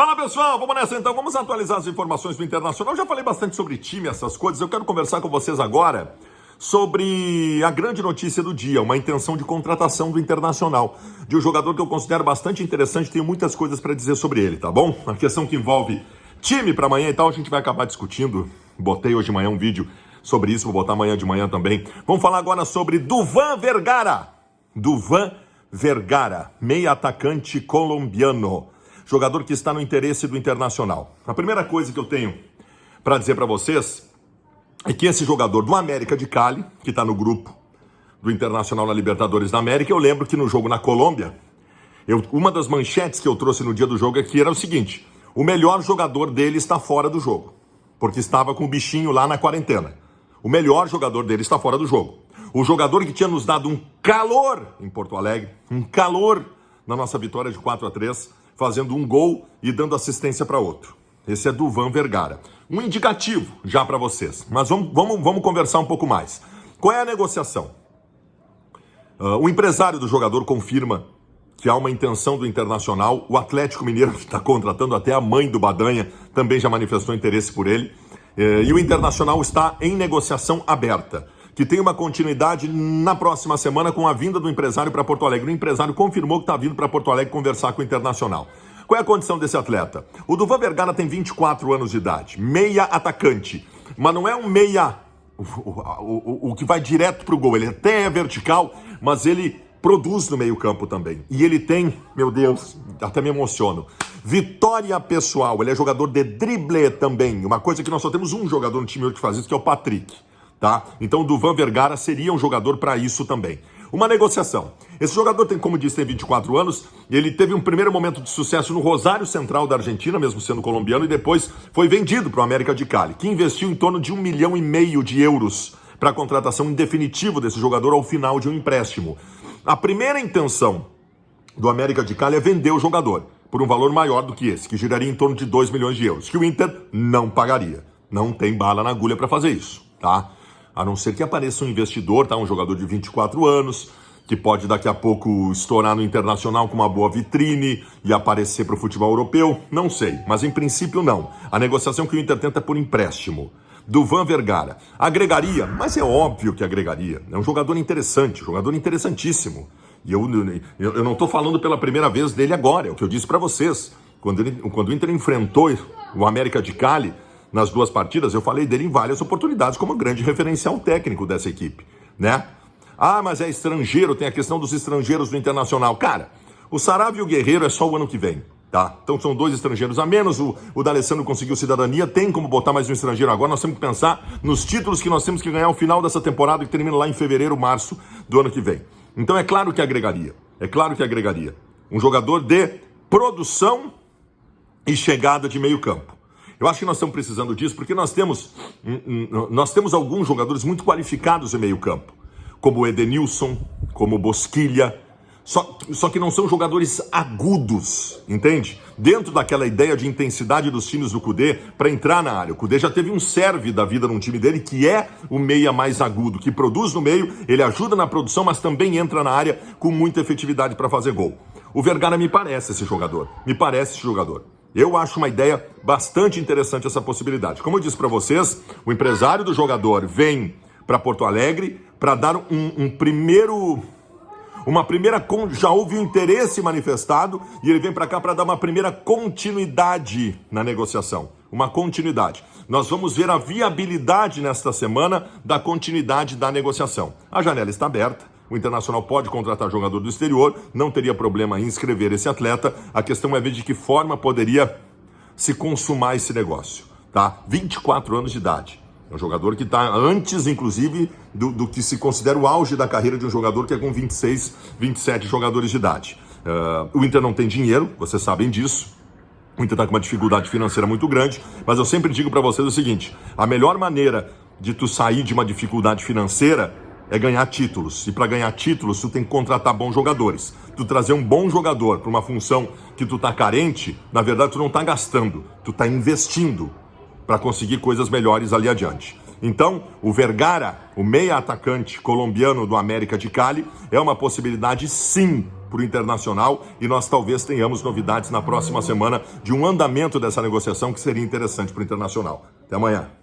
Fala pessoal, vamos nessa então, vamos atualizar as informações do Internacional. Eu já falei bastante sobre time, essas coisas, eu quero conversar com vocês agora sobre a grande notícia do dia, uma intenção de contratação do Internacional, de um jogador que eu considero bastante interessante, tenho muitas coisas para dizer sobre ele, tá bom? A questão que envolve time para amanhã e tal, a gente vai acabar discutindo, botei hoje de manhã um vídeo sobre isso, vou botar amanhã de manhã também. Vamos falar agora sobre Duvan Vergara, meia atacante colombiano. Jogador que está no interesse do Internacional. A primeira coisa que eu tenho para dizer para vocês é que esse jogador do América de Cali, que está no grupo do Internacional na Libertadores da América, eu lembro que no jogo na Colômbia, uma das manchetes que eu trouxe no dia do jogo aqui era o seguinte: o melhor jogador dele está fora do jogo, porque estava com o bichinho lá na quarentena. O melhor jogador dele está fora do jogo. O jogador que tinha nos dado um calor em Porto Alegre, um calor na nossa vitória de 4-3, fazendo um gol e dando assistência para outro. Esse é Duvan Vergara. Um indicativo já para vocês, mas vamos conversar um pouco mais. Qual é a negociação? O empresário do jogador confirma que há uma intenção do Internacional. O Atlético Mineiro, que está contratando, até a mãe do Badanha também já manifestou interesse por ele. E o Internacional está em negociação aberta, que tem uma continuidade na próxima semana com a vinda do empresário para Porto Alegre. O empresário confirmou que está vindo para Porto Alegre conversar com o Internacional. Qual é a condição desse atleta? O Duvan Vergara tem 24 anos de idade, meia atacante, mas não é um meia o que vai direto para o gol. Ele até é vertical, mas ele produz no meio campo também. E ele tem, meu Deus, até me emociono, vitória pessoal. Ele é jogador de drible também, uma coisa que nós só temos um jogador no time hoje que faz isso, que é o Patrick. Tá? Então o Duvan Vergara seria um jogador para isso também. Uma negociação. Esse jogador tem, como disse, tem 24 anos, ele teve um primeiro momento de sucesso no Rosário Central da Argentina, mesmo sendo colombiano, e depois foi vendido para o América de Cali, que investiu em torno de 1,5 milhão de euros para a contratação em definitivo desse jogador ao final de um empréstimo. A primeira intenção do América de Cali é vender o jogador por um valor maior do que esse, que giraria em torno de 2 milhões de euros, que o Inter não pagaria. Não tem bala na agulha para fazer isso, tá? A não ser que apareça um investidor, tá? Um jogador de 24 anos, que pode daqui a pouco estourar no Internacional com uma boa vitrine e aparecer para o futebol europeu, não sei, mas em princípio não. A negociação que o Inter tenta é por empréstimo. Duvan Vergara agregaria, mas é óbvio que agregaria. É um jogador interessante, um jogador interessantíssimo. E eu não estou falando pela primeira vez dele agora, é o que eu disse para vocês. Quando o Inter enfrentou o América de Cali, nas duas partidas, eu falei dele em várias oportunidades como grande referencial técnico dessa equipe, né? Ah, mas é estrangeiro, tem a questão dos estrangeiros do Internacional. Cara, o Saravia e o Guerreiro é só o ano que vem, tá? Então são 2 estrangeiros a menos, o D'Alessandro conseguiu cidadania, tem como botar mais um estrangeiro agora. Nós temos que pensar nos títulos que nós temos que ganhar ao final dessa temporada, que termina lá em fevereiro, março do ano que vem. Então é claro que agregaria, um jogador de produção e chegada de meio campo. Eu acho que nós estamos precisando disso porque nós temos alguns jogadores muito qualificados em meio campo, como o Edenilson, como o Bosquilha, só que não são jogadores agudos, entende? Dentro daquela ideia de intensidade dos times do Kudê para entrar na área. O Kudê já teve um serve da vida num time dele que é o meia mais agudo, que produz no meio, ele ajuda na produção, mas também entra na área com muita efetividade para fazer gol. O Vergara me parece esse jogador, Eu acho uma ideia bastante interessante essa possibilidade. Como eu disse para vocês, o empresário do jogador vem para Porto Alegre para dar já houve um interesse manifestado e ele vem para cá para dar uma primeira continuidade na negociação. Uma continuidade. Nós vamos ver a viabilidade nesta semana da continuidade da negociação. A janela está aberta. O Internacional pode contratar jogador do exterior, não teria problema em inscrever esse atleta. A questão é ver de que forma poderia se consumar esse negócio, tá? 24 anos de idade. É um jogador que está antes, inclusive, do que se considera o auge da carreira de um jogador que é com 26, 27 jogadores de idade. O Inter não tem dinheiro, vocês sabem disso. O Inter está com uma dificuldade financeira muito grande, mas eu sempre digo para vocês o seguinte: a melhor maneira de tu sair de uma dificuldade financeira é ganhar títulos. E para ganhar títulos, tu tem que contratar bons jogadores. Tu trazer um bom jogador para uma função que tu tá carente, na verdade tu não tá gastando, tu tá investindo para conseguir coisas melhores ali adiante. Então, o Vergara, o meia atacante colombiano do América de Cali, é uma possibilidade sim para o Internacional e nós talvez tenhamos novidades na próxima semana de um andamento dessa negociação que seria interessante para o Internacional. Até amanhã.